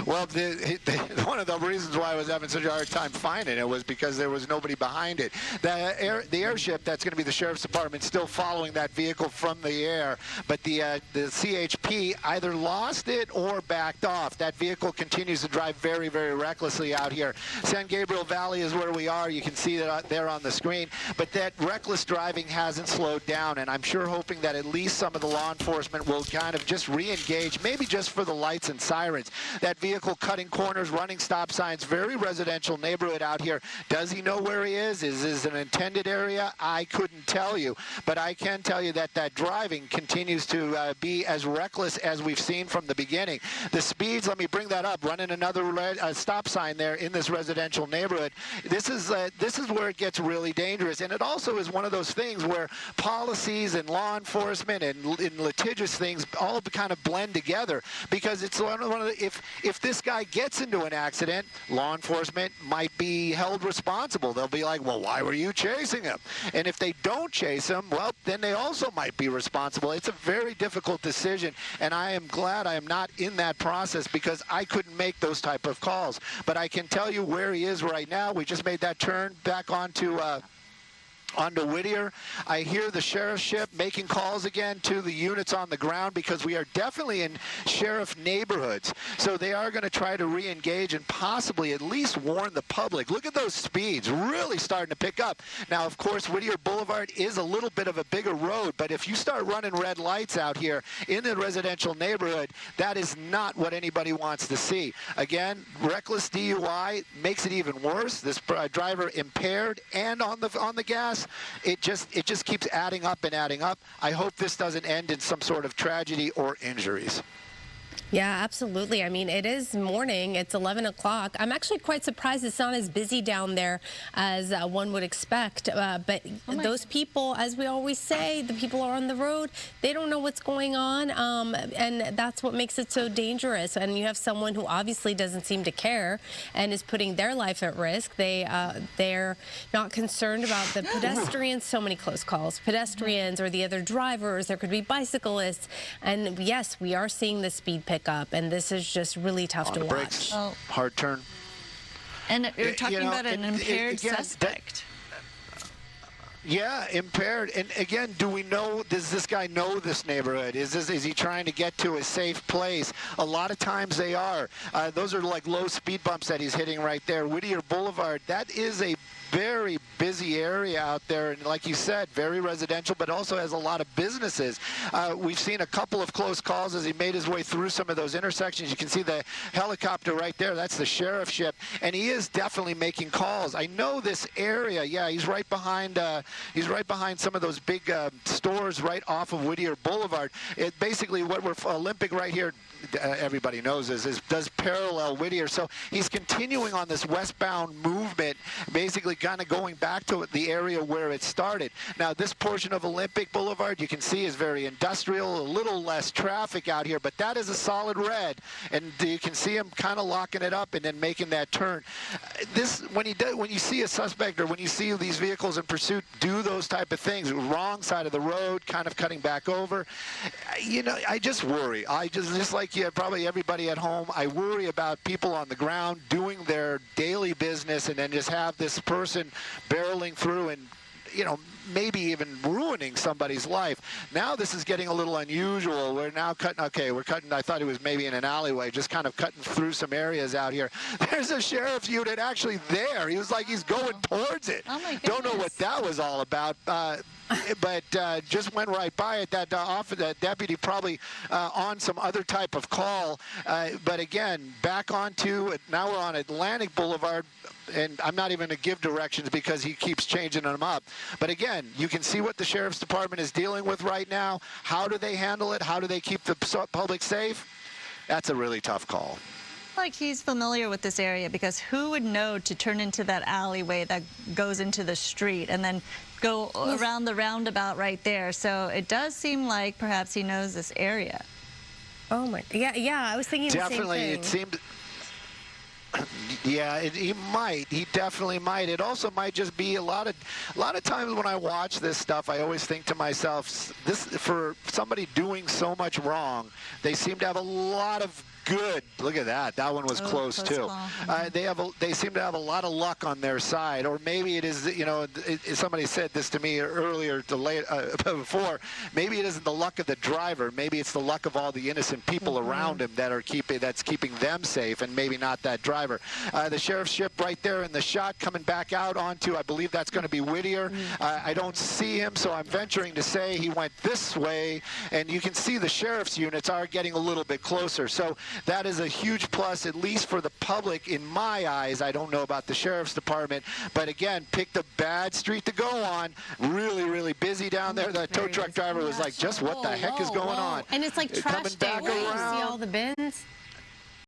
Well, one of the reasons why I was having such a hard time finding it was because there was nobody behind it. The airship that's going to be the Sheriff's Department still following that vehicle from the air, but the CHP either lost it or backed off. That vehicle continues to drive very, very recklessly out here. San Gabriel Valley is where we are. You can see that there on the screen, but that reckless driving hasn't slowed down, and I'm sure hoping that at least some of the law enforcement will kind of just re-engage, maybe just for the lights and sirens. That vehicle cutting corners, running stop signs, very residential neighborhood out here. Does he know where he is? Is this an intended area? I couldn't tell you, but I can tell you that that driving continues to be as reckless as we've seen from the beginning. The speeds, let me bring that up, running another stop sign there in this residential neighborhood. This is where it gets really dangerous, and it also is one of those things where policies and law enforcement and litigious things all kind of blend together, because it's one of the, if this guy gets into an accident, law enforcement might be held responsible. They'll be like, well, why were you chasing him? And if they don't chase him, well, then they also might be responsible. It's a very difficult decision, and I am glad I am not in that process, because I couldn't make those type of calls. But I can tell you where he is right now. We just made that turn back onto Whittier. I hear the sheriff's ship making calls again to the units on the ground, because we are definitely in sheriff neighborhoods. So they are going to try to re-engage and possibly at least warn the public. Look at those speeds, really starting to pick up. Now, of course, Whittier Boulevard is a little bit of a bigger road, but if you start running red lights out here in the residential neighborhood, that is not what anybody wants to see. Again, reckless DUI makes it even worse. This driver impaired and on the gas. It just keeps adding up and adding up. I hope this doesn't end in some sort of tragedy or injuries. Yeah, absolutely. I mean, it is morning. It's 11 o'clock. I'm actually quite surprised it's not as busy down there as one would expect. But those people, as we always say, the people are on the road. They don't know what's going on, and that's what makes it so dangerous. And you have someone who obviously doesn't seem to care and is putting their life at risk. They're not concerned about the pedestrians. So many close calls. Pedestrians or the other drivers. There could be bicyclists. And yes, we are seeing the speed pick up, and this is just really tough to watch. Oh. Hard turn. And you're talking about an impaired suspect. Yeah, impaired. And again, do we know, does this guy know this neighborhood? Is he trying to get to a safe place? A lot of times they are. Those are like low speed bumps that he's hitting right there. Whittier Boulevard, that is a very busy area out there, and like you said, very residential, but also has a lot of businesses. We've seen a couple of close calls as he made his way through some of those intersections. You can see the helicopter right there. That's the sheriff's ship, and he is definitely making calls. I know this area. Yeah, he's right behind some of those big stores right off of Whittier Boulevard. It basically what we're Olympic right here. Everybody knows does parallel Whittier. So he's continuing on this westbound movement, basically kind of going back to the area where it started. Now, this portion of Olympic Boulevard, you can see, is very industrial, a little less traffic out here, but that is a solid red, and you can see him kind of locking it up and then making that turn. When you see a suspect or when you see these vehicles in pursuit do those type of things, wrong side of the road, kind of cutting back over, you know, I just worry. I just like probably everybody at home, I worry about people on the ground doing their daily business and then just have this person barreling through and, you know, maybe even ruining somebody's life. Now this is getting a little unusual. We're now cutting, I thought he was maybe in an alleyway, just kind of cutting through some areas out here. There's a sheriff's unit actually there. He was like he's going towards it. Oh my goodness. Don't know what that was all about. But just went right by it. That deputy probably on some other type of call. But again, back onto it. Now we're on Atlantic Boulevard, and I'm not even going to give directions because he keeps changing them up. But again, you can see what the Sheriff's Department is dealing with right now. How do they handle it? How do they keep the public safe? That's a really tough call. Like he's familiar with this area, because who would know to turn into that alleyway that goes into the street and then go around the roundabout right there. So it does seem like perhaps he knows this area. Oh my, yeah, I was thinking definitely the same thing. It seemed. Yeah, he might. He definitely might. It also might just be a lot of times when I watch this stuff, I always think to myself, this for somebody doing so much wrong, they seem to have a lot of good. Look at that. That one was close too. They seem to have a lot of luck on their side, or maybe it is, you know, somebody said this to me earlier before. Maybe it isn't the luck of the driver. Maybe it's the luck of all the innocent people around him that's keeping them safe, and maybe not that driver. The sheriff's ship right there in the shot coming back out onto, I believe that's going to be Whittier. I don't see him, so I'm venturing to say he went this way, and you can see the sheriff's units are getting a little bit closer. So that is a huge plus, at least for the public in my eyes. I don't know about the sheriff's department, but again, picked a bad street to go on. Really, really busy down there. The tow truck driver was like, just what the heck is going on? And it's like trash day. You see all the bins?